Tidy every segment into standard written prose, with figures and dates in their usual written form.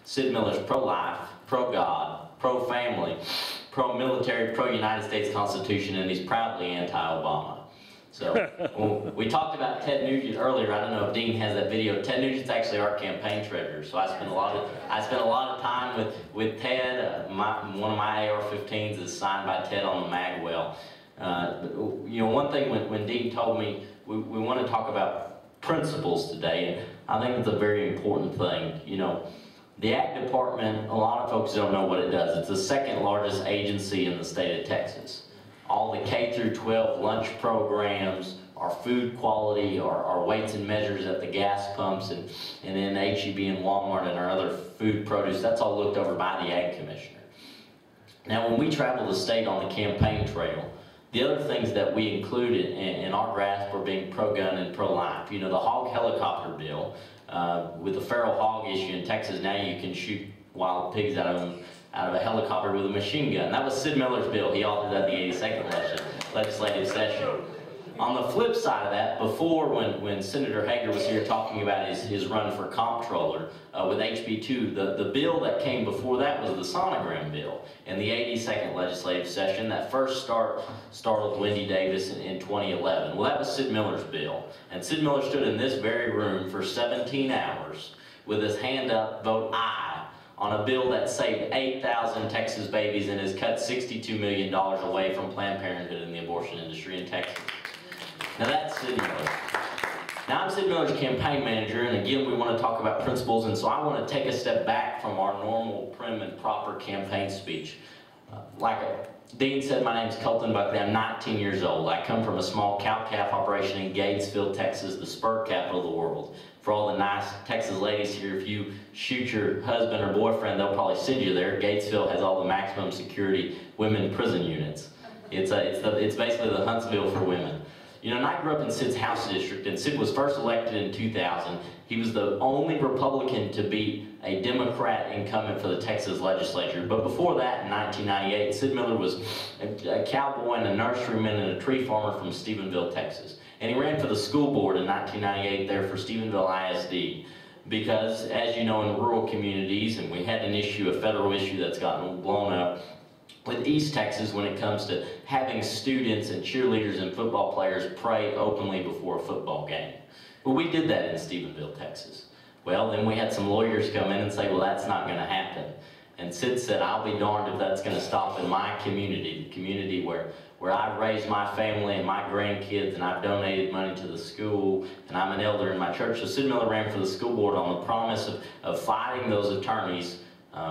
Sid Miller's pro-life, pro-God, pro-family, pro-military, pro-United States Constitution, and he's proudly anti-Obama. So we talked about Ted Nugent earlier. I don't know if Dean has that video. Ted Nugent's actually our campaign treasurer. So I spent a lot of time with Ted. One of my AR-15s is signed by Ted on the magwell. You know, one thing when Dean told me we want to talk about principles today, and I think it's a very important thing. You know, the Ag Department, a lot of folks don't know what it does. It's the second largest agency in the state of Texas. All the K through 12 lunch programs, our food quality, our weights and measures at the gas pumps, and then HEB and Walmart and our other food produce, that's all looked over by the Ag Commissioner. Now when we travel the state on the campaign trail, the other things that we included in our grasp are being pro-gun and pro-life. You know, the hog helicopter bill, with the feral hog issue in Texas, now you can shoot wild pigs out of a helicopter with a machine gun. That was Sid Miller's bill. He authored that in the 82nd legislative session. On the flip side of that, before when Senator Hager was here talking about his run for comptroller with HB 2, the bill that came before that was the sonogram bill in the 82nd legislative session that first startled Wendy Davis in 2011. Well, that was Sid Miller's bill. And Sid Miller stood in this very room for 17 hours with his hand up, vote aye, on a bill that saved 8,000 Texas babies and has cut $62 million away from Planned Parenthood and the abortion industry in Texas. Now that's Sid Miller. Now I'm Sid Miller's campaign manager, and again we want to talk about principles, and so I want to take a step back from our normal prim and proper campaign speech. Like Dean said, my name is Colton Buckley. I'm 19 years old. I come from a small cow-calf operation in Gatesville, Texas, the spur capital of the world. For all the nice Texas ladies here, if you shoot your husband or boyfriend, they'll probably send you there. Gatesville has all the maximum security women prison units. It's basically the Huntsville for women. You know, and I grew up in Sid's House District, and Sid was first elected in 2000. He was the only Republican to beat a Democrat incumbent for the Texas legislature. But before that, in 1998, Sid Miller was a cowboy and a nurseryman and a tree farmer from Stephenville, Texas. And he ran for the school board in 1998 there for Stephenville ISD. Because, as you know, in rural communities, and we had an issue, a federal issue that's gotten blown up, with East Texas when it comes to having students and cheerleaders and football players pray openly before a football game. Well, we did that in Stephenville, Texas. Well, then we had some lawyers come in and say, well, that's not going to happen. And Sid said, I'll be darned if that's going to stop in my community, the community where I've raised my family and my grandkids, and I've donated money to the school, and I'm an elder in my church. So Sid Miller ran for the school board on the promise of fighting those attorneys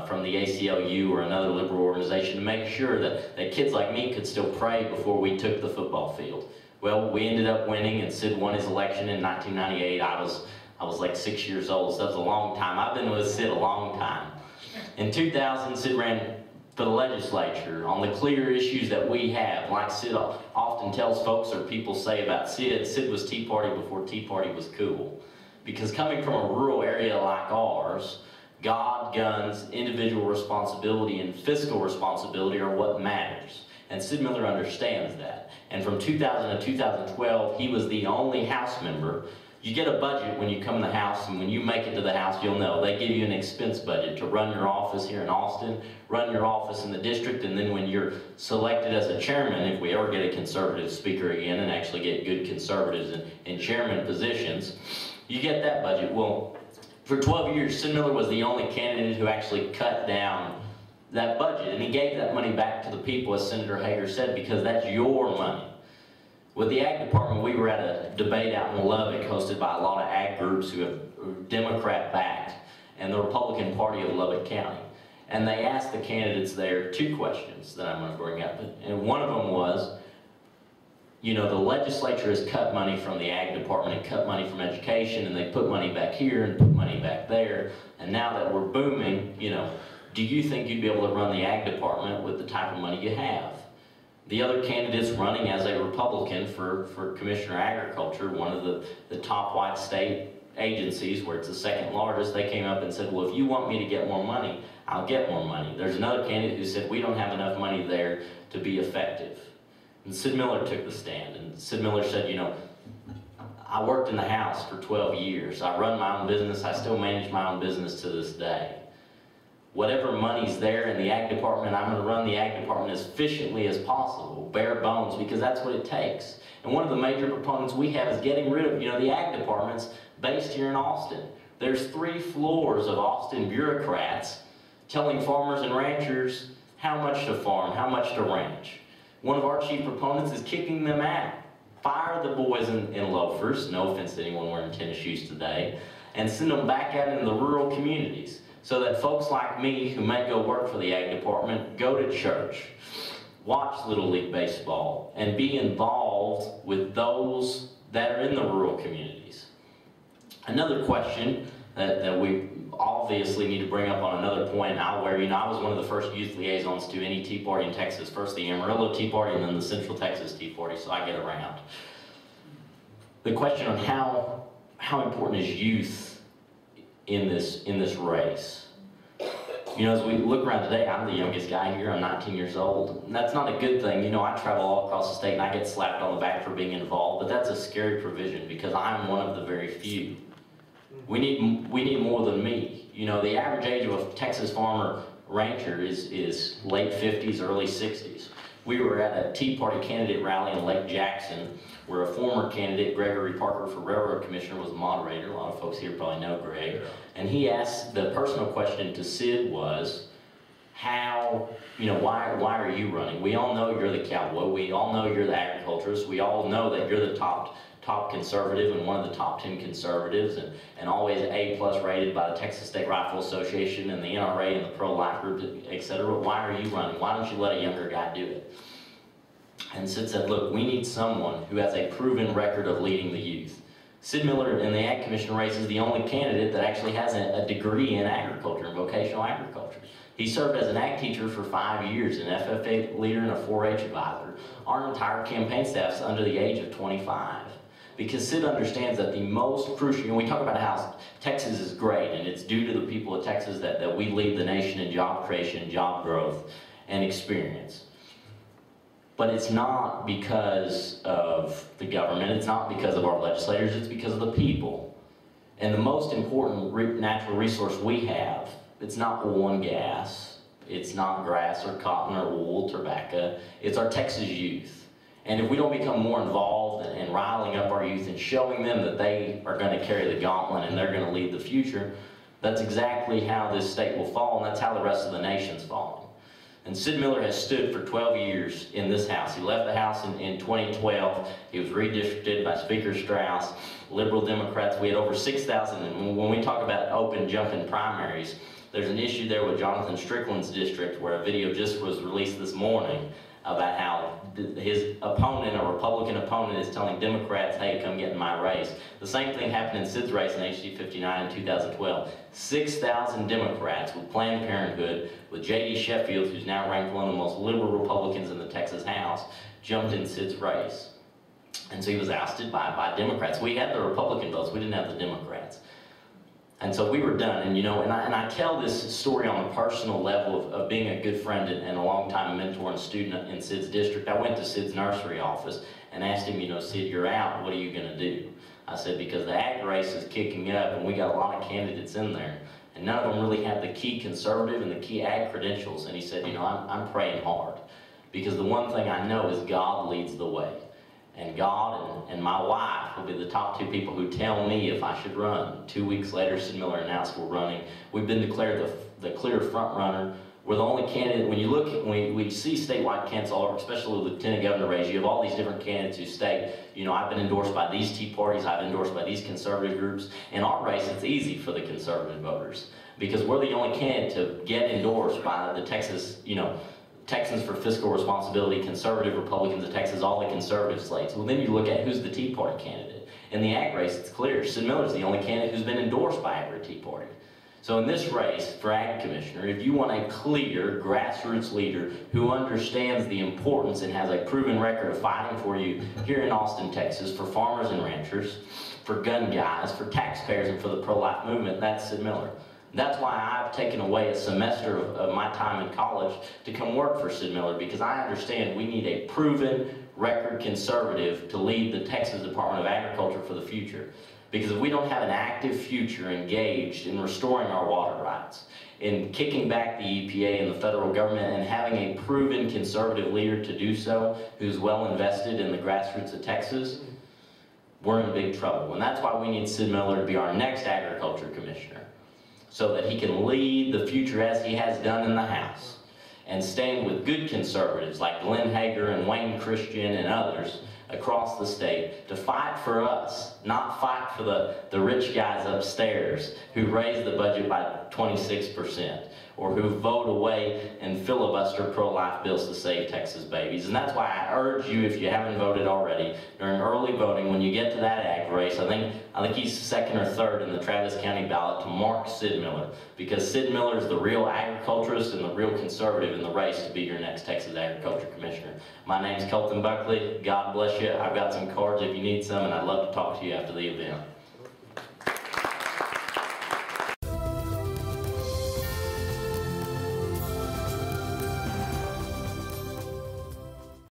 from the ACLU or another liberal organization to make sure that kids like me could still pray before we took the football field. Well, we ended up winning, and Sid won his election in 1998. I was like 6 years old, so that's a long time. I've been with Sid a long time. In 2000, Sid ran for the legislature on the clear issues that we have. Like Sid often tells folks or people say about Sid, Sid was Tea Party before Tea Party was cool. Because coming from a rural area like ours, God, guns, individual responsibility, and fiscal responsibility are what matters. And Sid Miller understands that. And from 2000 to 2012, he was the only House member. You get a budget when you come in the House, and when you make it to the House, you'll know. They give you an expense budget to run your office here in Austin, run your office in the district, and then when you're selected as a chairman, if we ever get a conservative speaker again and actually get good conservatives in chairman positions, you get that budget. Well, for 12 years, Sid Miller was the only candidate who actually cut down that budget, and he gave that money back to the people, as Senator Hager said, because that's your money. With the Ag Department, we were at a debate out in Lubbock hosted by a lot of ag groups who have Democrat-backed and the Republican Party of Lubbock County. And they asked the candidates there two questions that I'm going to bring up. And one of them was, you know, the legislature has cut money from the Ag Department and cut money from education, and they put money back here and put money back there. And now that we're booming, you know, do you think you'd be able to run the Ag Department with the type of money you have? The other candidates running as a Republican for Commissioner of Agriculture, one of the top white state agencies where it's the second largest, they came up and said, well, if you want me to get more money, I'll get more money. There's another candidate who said, we don't have enough money there to be effective. And Sid Miller took the stand, and Sid Miller said, you know, I worked in the House for 12 years. I run my own business. I still manage my own business to this day. Whatever money's there in the ag department, I'm going to run the ag department as efficiently as possible, bare bones, because that's what it takes. And one of the major proponents we have is getting rid of, the ag department's based here in Austin. There's 3 floors of Austin bureaucrats telling farmers and ranchers how much to farm, how much to ranch. One of our chief proponents is kicking them out. Fire the boys in loafers, no offense to anyone wearing tennis shoes today, and send them back out into the rural communities so that folks like me who may go work for the ag department go to church, watch Little League Baseball, and be involved with those that are in the rural communities. Another question that we obviously need to bring up on another point, I was one of the first youth liaisons to any Tea Party in Texas, first the Amarillo Tea Party and then the Central Texas Tea Party, so I get around. The question on how important is youth in this race? As we look around today, I'm the youngest guy here, I'm 19 years old. And that's not a good thing. I travel all across the state and I get slapped on the back for being involved, but that's a scary provision because I'm one of the very few. We need more than me. The average age of a Texas farmer rancher is late 50s, early 60s. We were at a Tea Party candidate rally in Lake Jackson where a former candidate, Gregory Parker for Railroad Commissioner, was the moderator. A lot of folks here probably know Greg. And he asked, the personal question to Sid was, why are you running? We all know you're the cowboy. We all know you're the agriculturist. We all know that you're the top conservative and one of the top 10 conservatives and always A+ rated by the Texas State Rifle Association and the NRA and the pro-life group, etc. Why are you running? Why don't you let a younger guy do it? And Sid said, look, we need someone who has a proven record of leading the youth. Sid Miller in the Ag Commission race is the only candidate that actually has a degree in agriculture and vocational agriculture. He served as an ag teacher for 5 years, an FFA leader and a 4-H advisor. Our entire campaign staff's under the age of 25. Because Sid understands that the most crucial, we talk about how Texas is great, and it's due to the people of Texas that we lead the nation in job creation, job growth, and experience. But it's not because of the government, it's not because of our legislators, it's because of the people. And the most important natural resource we have, it's not oil and gas, it's not grass or cotton or wool, tobacco, it's our Texas youth. And if we don't become more involved in riling up our youth and showing them that they are going to carry the gauntlet and they're going to lead the future, that's exactly how this state will fall, and that's how the rest of the nation's falling. And Sid Miller has stood for 12 years in this House. He left the House in 2012. He was redistricted by Speaker Strauss, liberal Democrats. We had over 6,000, and when we talk about open jumping primaries, there's an issue there with Jonathan Strickland's district where a video just was released this morning about how his opponent, a Republican opponent, is telling Democrats, hey, come get in my race. The same thing happened in Sid's race in HD 59 in 2012. 6,000 Democrats with Planned Parenthood, with J.D. Sheffield, who's now ranked one of the most liberal Republicans in the Texas House, jumped in Sid's race. And so he was ousted by Democrats. We had the Republican votes, we didn't have the Democrats. And so we were done, and I tell this story on a personal level of being a good friend and a longtime mentor and student in Sid's district. I went to Sid's nursery office and asked him, Sid, you're out, what are you gonna do? I said, because the ag race is kicking up and we got a lot of candidates in there, and none of them really have the key conservative and the key ag credentials. And he said, I'm praying hard, because the one thing I know is God leads the way. And God and my wife will be the top 2 people who tell me if I should run. 2 weeks later, Sid Miller announced we're running. We've been declared the clear front runner. We're the only candidate. When you look at, when we see statewide candidates all over, especially the lieutenant governor race, you have all these different candidates who state, I've been endorsed by these Tea Parties, I've been endorsed by these conservative groups. In our race, it's easy for the conservative voters because we're the only candidate to get endorsed by the Texas, Texans for Fiscal Responsibility, conservative Republicans of Texas, all the conservative slates. Well, then you look at who's the Tea Party candidate. In the ag race, it's clear. Sid Miller's the only candidate who's been endorsed by every Tea Party. So in this race for ag commissioner, if you want a clear grassroots leader who understands the importance and has a proven record of fighting for you here in Austin, Texas, for farmers and ranchers, for gun guys, for taxpayers, and for the pro-life movement, that's Sid Miller. That's why I've taken away a semester of my time in college to come work for Sid Miller, because I understand we need a proven record conservative to lead the Texas Department of Agriculture for the future. Because if we don't have an active future engaged in restoring our water rights, in kicking back the EPA and the federal government and having a proven conservative leader to do so, who's well invested in the grassroots of Texas, we're in big trouble. And that's why we need Sid Miller to be our next agriculture commissioner, so that he can lead the future as he has done in the House, and stand with good conservatives like Glenn Hager and Wayne Christian and others across the state to fight for us, not fight for the rich guys upstairs who raise the budget by 26%, or who vote away and filibuster pro-life bills to save Texas babies. And that's why I urge you, if you haven't voted already, during early voting, when you get to that ag race, I think he's second or third in the Travis County ballot, to mark Sid Miller, because Sid Miller is the real agriculturist and the real conservative in the race to be your next Texas Agriculture Commissioner. My name's Colton Buckley. God bless you. I've got some cards if you need some, and I'd love to talk to you after the event.